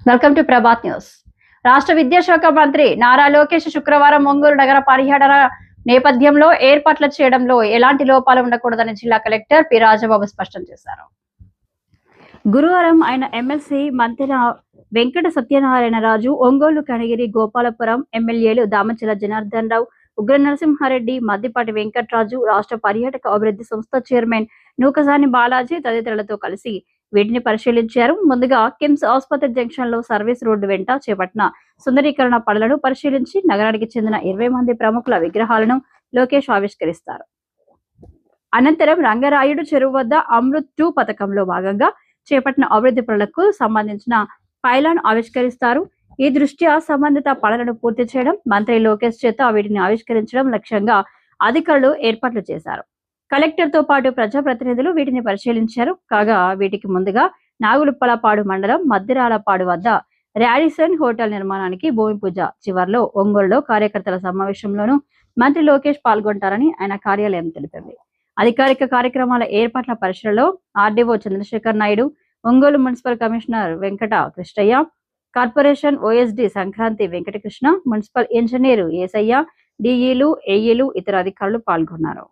Welcome to Prabhat news. రాష్ట్ర విద్యాశాఖ మంత్రి నారా లోకేష్ శుక్రవారం ఒంగోలు నగర పర్యటన నేపథ్యంలో ఏర్పాట్లు చేయడంలో ఎలాంటి లోపాలు ఉండకూడదని జిల్లా కలెక్టర్ పి రాజబాబు స్పష్టం చేశారు. గురువారం ఆయన ఎమ్మెల్సీ మంత్రి వెంకట సత్యనారాయణరాజు, ఒంగోలు, కనిగిరి, గోపాలపురం ఎమ్మెల్యేలు దామచల జనార్దన్ రావు, ఉగ్ర నరసింహారెడ్డి, మద్దిపాటి వెంకట్రాజు, రాష్ట్ర పర్యాటక అభివృద్ధి సంస్థ చైర్మన్ నూకసాని బాలాజీ తదితరులతో కలిసి వీటిని పరిశీలించారు. ముందుగా కిమ్స్ ఆసుపత్రి జంక్షన్ లో సర్వీస్ రోడ్డు వెంట చేపట్టిన సుందరీకరణ పనులను పరిశీలించి నగరానికి చెందిన 20 మంది ప్రముఖుల విగ్రహాలను లోకేష్ ఆవిష్కరిస్తారు. అనంతరం రంగరాయుడు చెరువు వద్ద అమృత్ 2 పథకంలో భాగంగా చేపట్టిన అభివృద్ధి పనులకు సంబంధించిన పైలాన్ ఆవిష్కరిస్తారు. ఈ దృష్ట్యా సంబంధిత పనులను పూర్తి చేయడం, మంత్రి లోకేష్ చేత వీటిని ఆవిష్కరించడం లక్ష్యంగా అధికారులు ఏర్పాట్లు చేశారు. కలెక్టర్ తో పాటు ప్రజాప్రతినిధులు వీటిని పరిశీలించారు. కాగా వీటికి ముందుగా నాగులుప్పలపాడు మండలం మద్దిరాలపాడు వద్ద రాడిసన్ హోటల్ నిర్మాణానికి భూమి పూజ చివర్లో ఒంగోలులో కార్యకర్తల సమావేశంలోనూ మంత్రి లోకేష్ పాల్గొంటారని ఆయన కార్యాలయం తెలిపింది. అధికారిక కార్యక్రమాల ఏర్పాట్ల పరిశీలనలో RDO Chandrasekhar Naidu, Ongole municipal commissioner Venkata Krishnaiah, corporation OSD Sankranti Venkatakrishna, municipal engineer Yesaiah, డిఈలు, ఏఈలు, ఇతర అధికారులు పాల్గొన్నారు.